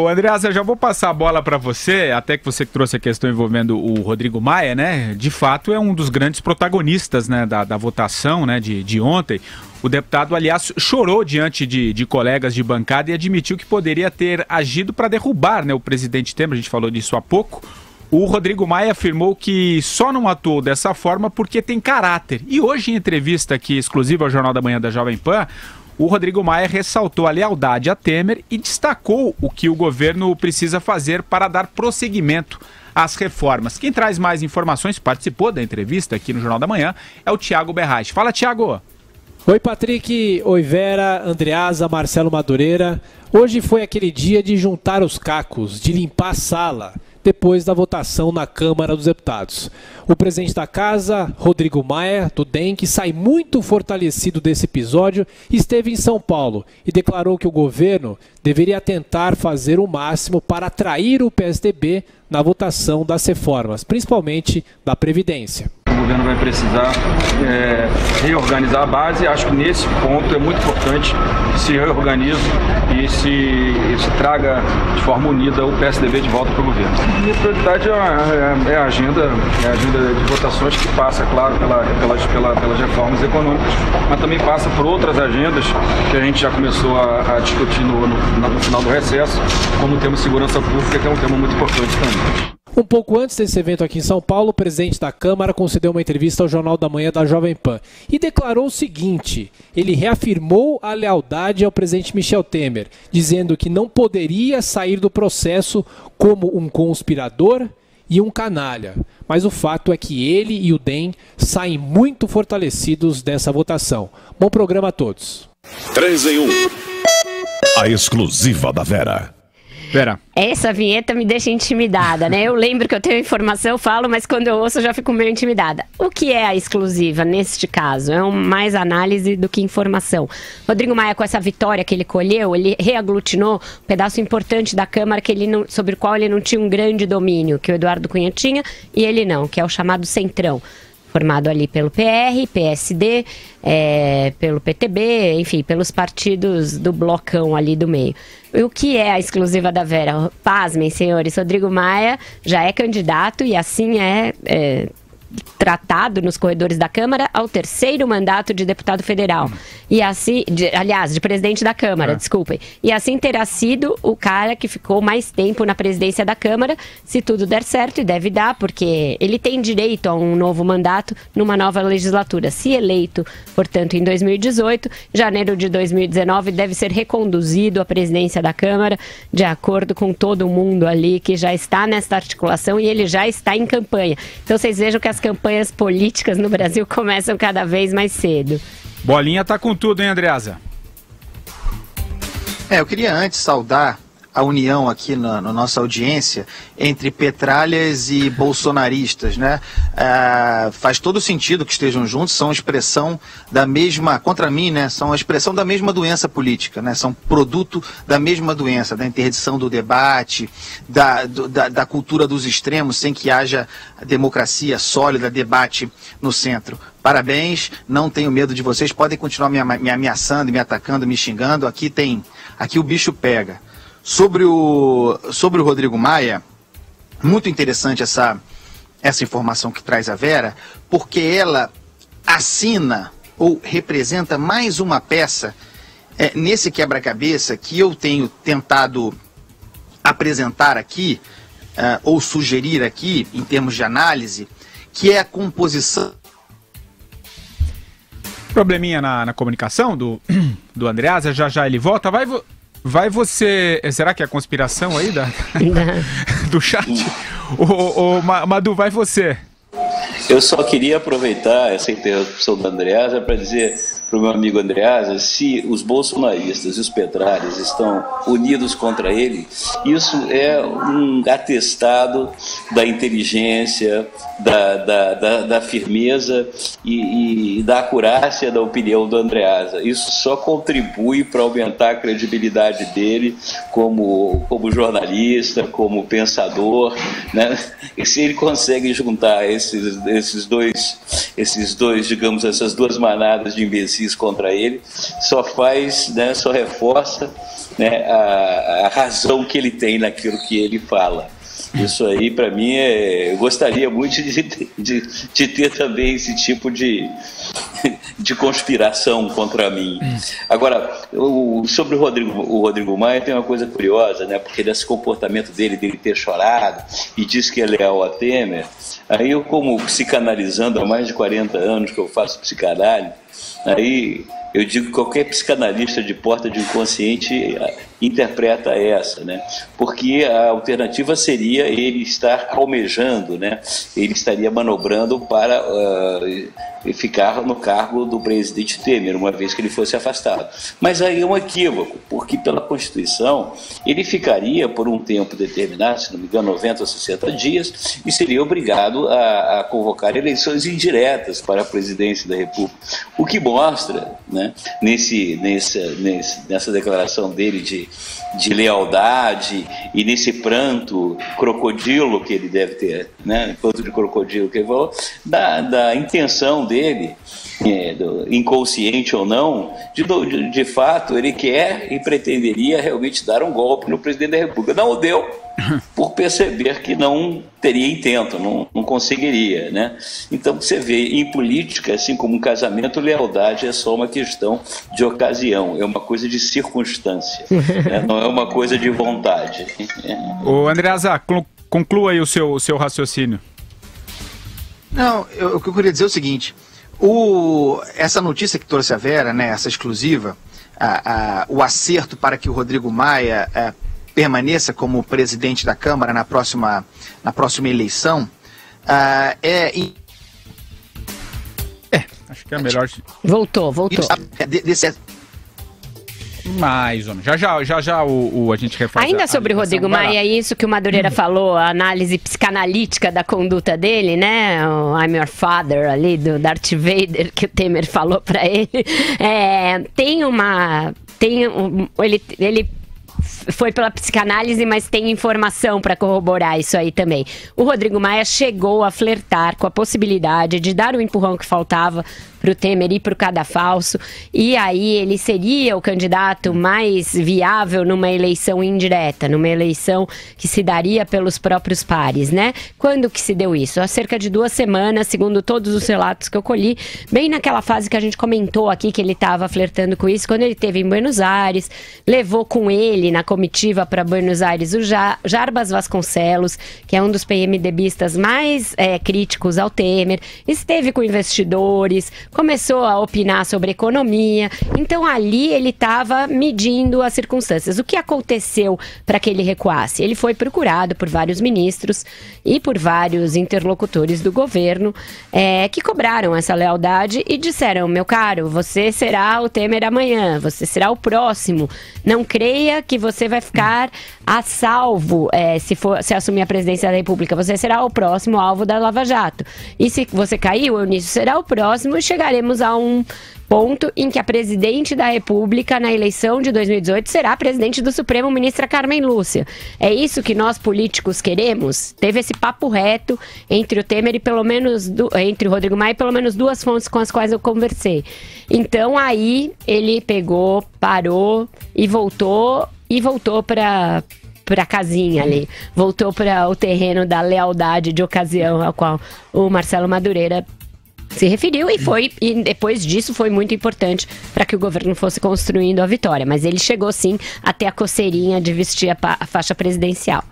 Andreasa, já vou passar a bola para você, até que você trouxe a questão envolvendo o Rodrigo Maia, né? De fato, é um dos grandes protagonistas, né, da votação, né, de ontem. O deputado, aliás, chorou diante de colegas de bancada e admitiu que poderia ter agido para derrubar, né, o presidente Temer, a gente falou disso há pouco. O Rodrigo Maia afirmou que só não atuou dessa forma porque tem caráter. E hoje, em entrevista aqui exclusiva ao Jornal da Manhã da Jovem Pan, o Rodrigo Maia ressaltou a lealdade a Temer e destacou o que o governo precisa fazer para dar prosseguimento às reformas. Quem traz mais informações, participou da entrevista aqui no Jornal da Manhã, é o Thiago Berraich. Fala, Thiago! Oi, Patrick, oi, Vera, Andreasa, Marcelo Madureira. Hoje foi aquele dia de juntar os cacos, de limpar a sala, depois da votação na Câmara dos Deputados. O presidente da casa, Rodrigo Maia, do DEM, que sai muito fortalecido desse episódio, esteve em São Paulo e declarou que o governo deveria tentar fazer o máximo para atrair o PSDB na votação das reformas, principalmente da Previdência. O governo vai precisar reorganizar a base. Acho que nesse ponto é muito importante que se reorganize e se traga de forma unida o PSDB de volta para o governo. Minha prioridade é a agenda de votações, que passa, claro, pelas reformas econômicas, mas também passa por outras agendas que a gente já começou a discutir no final do recesso, como o tema segurança pública, que é um tema muito importante também. Um pouco antes desse evento aqui em São Paulo, o presidente da Câmara concedeu uma entrevista ao Jornal da Manhã da Jovem Pan e declarou o seguinte: ele reafirmou a lealdade ao presidente Michel Temer, dizendo que não poderia sair do processo como um conspirador e um canalha. Mas o fato é que ele e o DEM saem muito fortalecidos dessa votação. Bom programa a todos. 3 em 1. A exclusiva da Vera. Vera. Essa vinheta me deixa intimidada, né? Eu lembro que eu tenho informação, eu falo, mas quando eu ouço eu já fico meio intimidada. O que é a exclusiva neste caso? É mais análise do que informação. Rodrigo Maia, com essa vitória que ele colheu, ele reaglutinou um pedaço importante da Câmara sobre o qual ele não tinha um grande domínio, que o Eduardo Cunha tinha, e ele não, que é o chamado Centrão. Formado ali pelo PR, PSD, pelo PTB, enfim, pelos partidos do blocão ali do meio. O que é a exclusiva da Vera? Pasmem, senhores, Rodrigo Maia já é candidato e assim é tratado nos corredores da Câmara ao 3º mandato de deputado federal. E assim, de presidente da Câmara, desculpem. E assim terá sido o cara que ficou mais tempo na presidência da Câmara, se tudo der certo, e deve dar, porque ele tem direito a um novo mandato numa nova legislatura. Se eleito, portanto, em 2018, janeiro de 2019, deve ser reconduzido à presidência da Câmara, de acordo com todo mundo ali que já está nesta articulação e ele já está em campanha. Então vocês vejam que as campanhas políticas no Brasil começam cada vez mais cedo. Bolinha tá com tudo, hein, Andreasa? Eu queria antes saudar a união aqui na nossa audiência entre petralhas e bolsonaristas, né? Faz todo sentido que estejam juntos, são expressão da mesma, contra mim, né? São a expressão da mesma doença política, né? São produto da mesma doença, da interdição do debate, da cultura dos extremos, sem que haja democracia sólida, debate no centro. Parabéns, não tenho medo de vocês, podem continuar me ameaçando, me atacando, me xingando, aqui o bicho pega. Sobre o Rodrigo Maia, muito interessante essa informação que traz a Vera, porque ela assina ou representa mais uma peça nesse quebra-cabeça que eu tenho tentado apresentar aqui, ou sugerir aqui, em termos de análise, que é a composição. Probleminha na comunicação do Andreasa, já ele volta. Vai você... Será que é a conspiração aí do chat? Madu, vai você. Eu só queria aproveitar essa interrupção do Andreasa para dizer para o meu amigo Andreasa, se os bolsonaristas e os petralhas estão unidos contra ele, isso é um atestado da inteligência, da firmeza e da acurácia da opinião do Andreasa. Isso só contribui para aumentar a credibilidade dele como jornalista, como pensador, né? E se ele consegue juntar esses dois, digamos, essas duas manadas de imbecis fiz contra ele só faz, né, só reforça, né, a razão que ele tem naquilo que ele fala. Isso aí, para mim, eu gostaria muito de ter também esse tipo de conspiração contra mim. Agora, sobre o Rodrigo Maia, tem uma coisa curiosa, né? Porque desse comportamento dele ter chorado e diz que é leal a Temer. Aí eu, como psicanalizando há mais de 40 anos que eu faço psicanálise, aí eu digo que qualquer psicanalista de porta de inconsciente interpreta essa, né? Porque a alternativa seria ele estar almejando, né? Ele estaria manobrando para ficar no cargo do presidente Temer, uma vez que ele fosse afastado. Mas aí é um equívoco, porque pela Constituição ele ficaria por um tempo determinado, se não me engano 90 ou 60 dias, e seria obrigado a convocar eleições indiretas para a presidência da República. O que mostra, né, nessa declaração dele de lealdade e nesse pranto crocodilo que ele deve ter, né, pranto de crocodilo que ele falou, da intenção dele, inconsciente ou não, de fato ele quer e pretenderia realmente dar um golpe no presidente da República. Não o deu, por perceber que não teria intento, não conseguiria, né? Então você vê, em política, assim como um casamento, lealdade é só uma questão de ocasião, é uma coisa de circunstância, né? Não é uma coisa de vontade. Ô Andreasa, conclua aí o seu raciocínio. Não, o que eu queria dizer é o seguinte, essa notícia que trouxe a Vera, né, essa exclusiva, o acerto para que o Rodrigo Maia permaneça como presidente da Câmara na próxima eleição, acho que é melhor... Voltou. Mais ou menos. Já a gente refaz. Ainda sobre o Rodrigo Maia, isso que o Madureira falou, a análise psicanalítica da conduta dele, né? O I'm your father ali, do Darth Vader, que o Temer falou pra ele. Ele foi pela psicanálise, mas tem informação para corroborar isso aí também. O Rodrigo Maia chegou a flertar com a possibilidade de dar o empurrão que faltava para o Temer ir para o cadafalso, e aí ele seria o candidato mais viável numa eleição indireta, numa eleição que se daria pelos próprios pares, né? Quando que se deu isso? Há cerca de 2 semanas, segundo todos os relatos que eu colhi, bem naquela fase que a gente comentou aqui que ele estava flertando com isso, quando ele esteve em Buenos Aires, levou com ele na comitiva para Buenos Aires o Jarbas Vasconcelos, que é um dos PMDBistas mais críticos ao Temer, esteve com investidores, começou a opinar sobre economia, então ali ele estava medindo as circunstâncias. O que aconteceu para que ele recuasse? Ele foi procurado por vários ministros e por vários interlocutores do governo que cobraram essa lealdade e disseram: meu caro, você será o Temer amanhã, você será o próximo, não creia que você vai ficar a salvo se assumir a presidência da República, você será o próximo alvo da Lava Jato. E se você cair, o Eunício será o próximo, e chegaremos a um ponto em que a presidente da República na eleição de 2018 será a presidente do Supremo, ministra Carmen Lúcia. É isso que nós políticos queremos? Teve esse papo reto entre o Temer e entre o Rodrigo Maia e pelo menos 2 fontes com as quais eu conversei. Então aí ele pegou, parou e voltou para a casinha ali, voltou para o terreno da lealdade de ocasião ao qual o Marcelo Madureira se referiu, e depois disso foi muito importante para que o governo fosse construindo a vitória, mas ele chegou sim até a coceirinha de vestir a faixa presidencial.